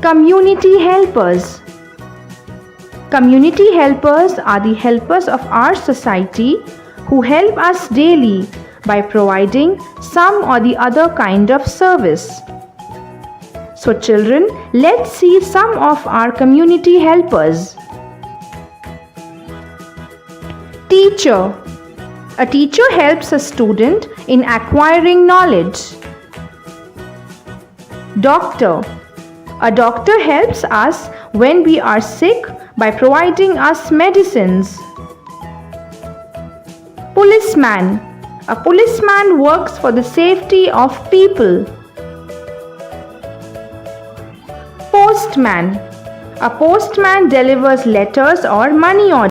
Community helpers. Community helpers are the helpers of our society who help us daily by providing some or the other kind of service. So children, let's see some of our community helpers. Teacher. A teacher helps a student in acquiring knowledge. Doctor. A doctor helps us when we are sick by providing us medicines. Policeman. A policeman works for the safety of people. Postman. A postman delivers letters or money orders.